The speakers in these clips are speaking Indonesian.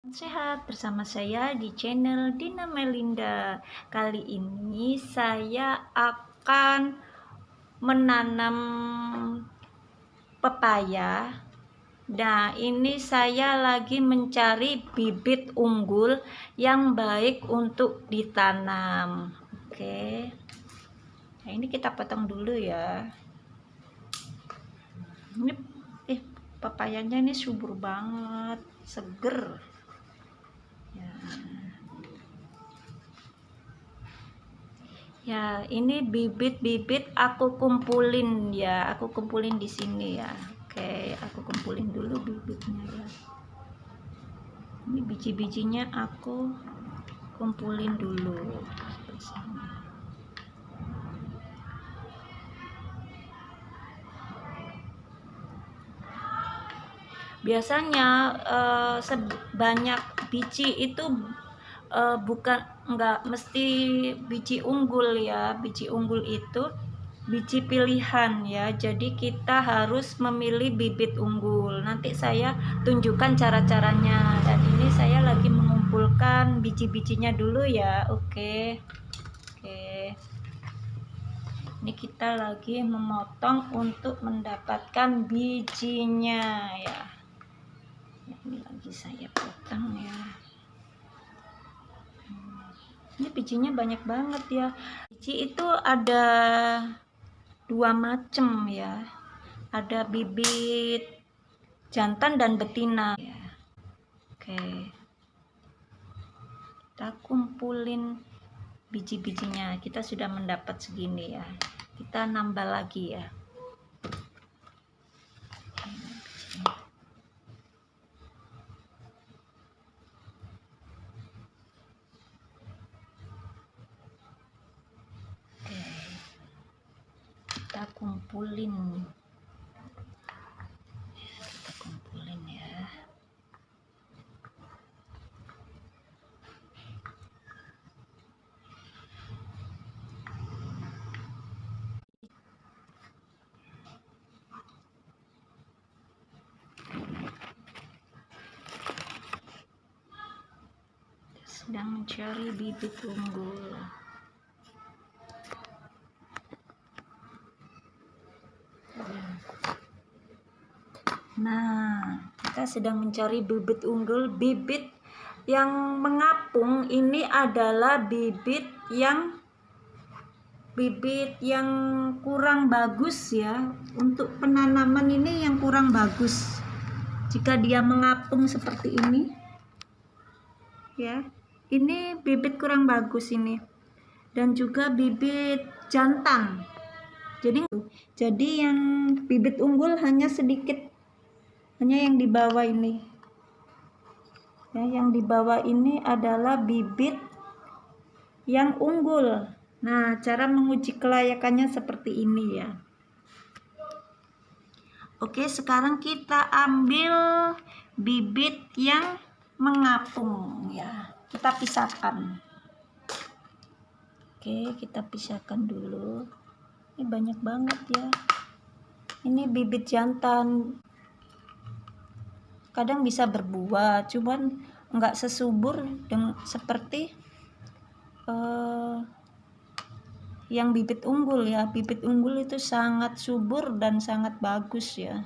Sehat bersama saya di channel Dina Melinda. Kali ini saya akan menanam pepaya. Nah, ini saya lagi mencari bibit unggul yang baik untuk ditanam. Oke. Nah, ini kita potong dulu ya. Ini pepayanya ini subur banget, seger. Ya, ini bibit-bibit aku kumpulin ya. Aku kumpulin di sini ya. Oke, aku kumpulin dulu bibitnya ya. Ini biji-bijinya aku kumpulin dulu. Biasanya sebanyak biji itu bukan enggak mesti biji unggul ya. Biji unggul itu biji pilihan ya, jadi kita harus memilih bibit unggul. Nanti saya tunjukkan cara-caranya, dan ini saya lagi mengumpulkan biji-bijinya dulu ya. Oke, ini kita lagi memotong untuk mendapatkan bijinya ya. Ini lagi saya potong ya. Ini bijinya banyak banget ya. Biji itu ada dua macam ya, ada bibit jantan dan betina ya. Oke, kita kumpulin biji-bijinya. Kita sudah mendapat segini ya, kita nambah lagi ya. Oke, kita kumpulin ya. Sedang mencari bibit unggul. Nah, kita sedang mencari bibit unggul. Bibit yang mengapung ini adalah bibit yang kurang bagus ya. Untuk penanaman ini yang kurang bagus. Jika dia mengapung seperti ini ya, ini bibit kurang bagus ini. Dan juga bibit jantan. Jadi yang bibit unggul hanya sedikit, hanya yang di bawah ini ya. Yang di bawah ini adalah bibit yang unggul. Nah, cara menguji kelayakannya seperti ini ya. Oke, sekarang kita ambil bibit yang mengapung ya, kita pisahkan. Oke, kita pisahkan dulu. Ini banyak banget ya. Ini bibit jantan, kadang bisa berbuah, cuman enggak sesubur seperti yang bibit unggul ya. Bibit unggul itu sangat subur dan sangat bagus ya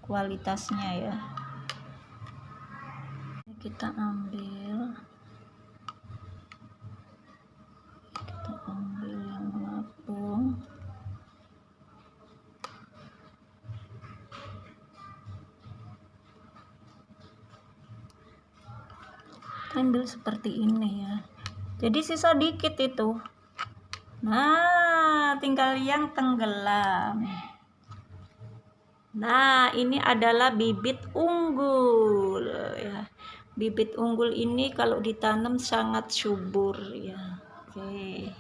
kualitasnya ya. Kita ambil yang mengapung. Ambil seperti ini ya, jadi sisa dikit itu. Nah, tinggal yang tenggelam. Nah, ini adalah bibit unggul ya. Bibit unggul ini kalau ditanam sangat subur ya. Oke,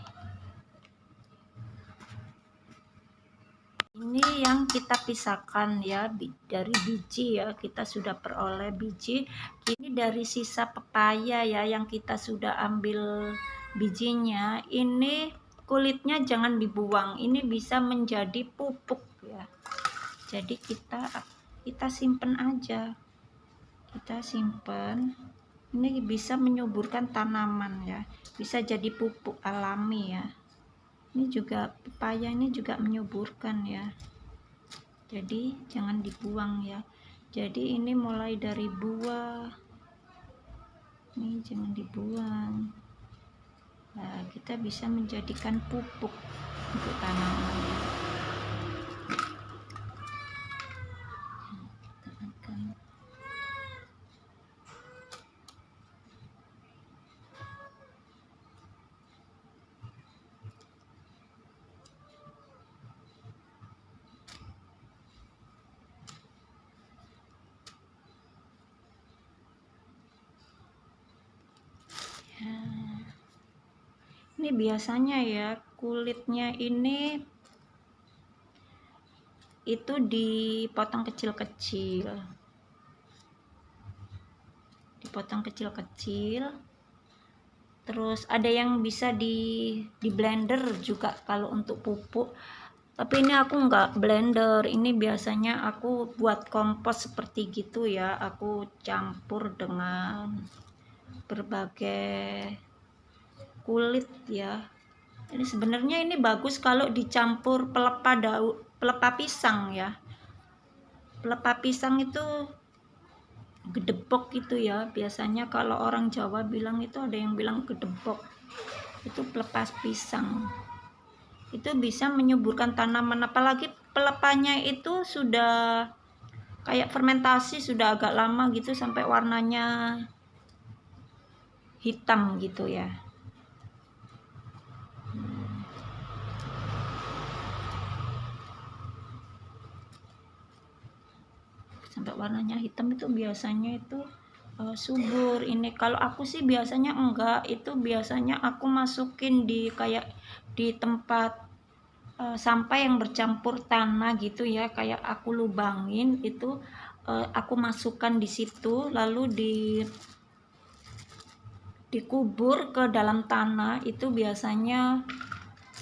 ini yang kita pisahkan ya dari biji ya. Kita sudah peroleh biji. Ini dari sisa pepaya ya, yang kita sudah ambil bijinya. Ini kulitnya jangan dibuang, ini bisa menjadi pupuk ya. Jadi kita simpen aja, kita simpen Ini bisa menyuburkan tanaman ya, bisa jadi pupuk alami ya. Ini juga pepaya ini juga menyuburkan ya, jadi jangan dibuang ya. Jadi ini mulai dari buah, ini jangan dibuang. Nah, kita bisa menjadikan pupuk untuk tanaman ya. Ini biasanya ya kulitnya ini itu dipotong kecil-kecil, terus ada yang bisa di blender juga kalau untuk pupuk, tapi ini aku nggak blender, ini biasanya aku buat kompos seperti gitu ya, aku campur dengan berbagai kulit ya. Ini sebenarnya ini bagus kalau dicampur pelepah pisang ya. Pelepah pisang itu gedebok gitu ya, biasanya kalau orang Jawa bilang itu, ada yang bilang gedebok, itu pelepah pisang. Itu bisa menyuburkan tanaman, apalagi pelepahnya itu sudah kayak fermentasi, sudah agak lama gitu sampai warnanya hitam gitu ya. Sampai warnanya hitam itu biasanya itu subur. Ini kalau aku sih biasanya enggak, itu biasanya aku masukin di kayak di tempat sampah yang bercampur tanah gitu ya, kayak aku lubangin itu, aku masukkan di situ, lalu dikubur ke dalam tanah. Itu biasanya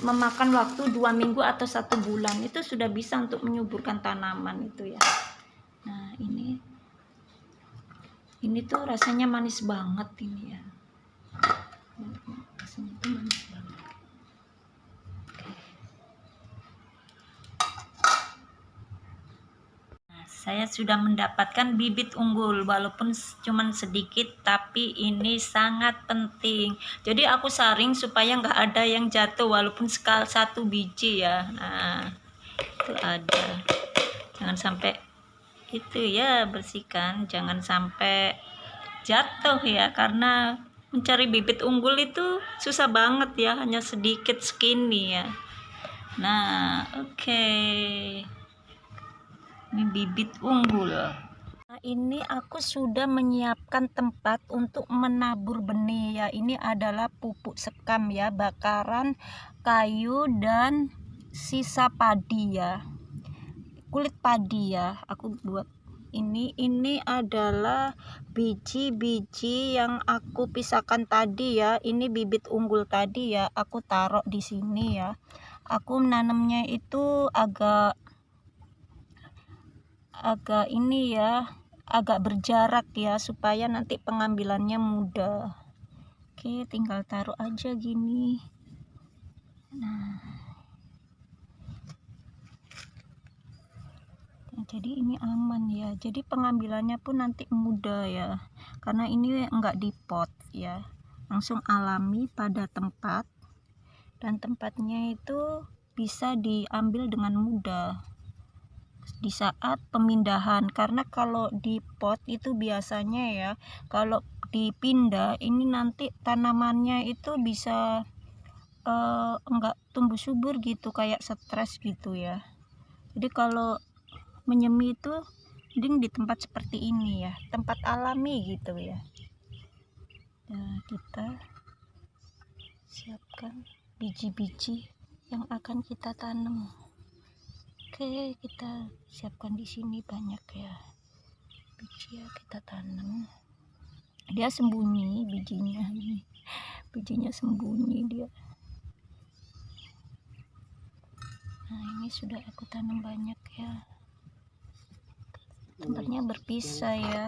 memakan waktu 2 minggu atau 1 bulan, itu sudah bisa untuk menyuburkan tanaman itu ya. Nah ini tuh rasanya manis banget ini ya, rasanya tuh manis banget. Saya sudah mendapatkan bibit unggul, walaupun cuman sedikit, tapi ini sangat penting. Jadi aku saring supaya nggak ada yang jatuh, walaupun satu biji ya. Nah itu ada, jangan sampai itu ya, bersihkan, jangan sampai jatuh ya, karena mencari bibit unggul itu susah banget ya, hanya sedikit segini ya. Nah oke. Ini bibit unggul. Nah, ini aku sudah menyiapkan tempat untuk menabur benih ya. Ini adalah pupuk sekam ya, bakaran kayu dan sisa padi ya, kulit padi ya. Aku buat ini adalah biji-biji yang aku pisahkan tadi ya. Ini bibit unggul tadi ya, aku taruh di sini ya. Aku menanamnya itu agak ini ya, agak berjarak ya, supaya nanti pengambilannya mudah. Oke, tinggal taruh aja gini. Nah jadi ini aman ya, jadi pengambilannya pun nanti mudah ya, karena ini enggak di pot ya, langsung alami pada tempat, dan tempatnya itu bisa diambil dengan mudah di saat pemindahan. Karena kalau di pot itu biasanya ya, kalau dipindah ini nanti tanamannya itu bisa enggak tumbuh subur gitu, kayak stres gitu ya. Jadi kalau menyemi itu mending di tempat seperti ini ya, tempat alami gitu ya. Nah kita siapkan biji-biji yang akan kita tanam. Oke, kita siapkan di sini banyak ya biji ya, kita tanam. Dia sembunyi bijinya, ini bijinya sembunyi dia. Nah ini sudah aku tanam banyak ya, tempatnya berpisah ya.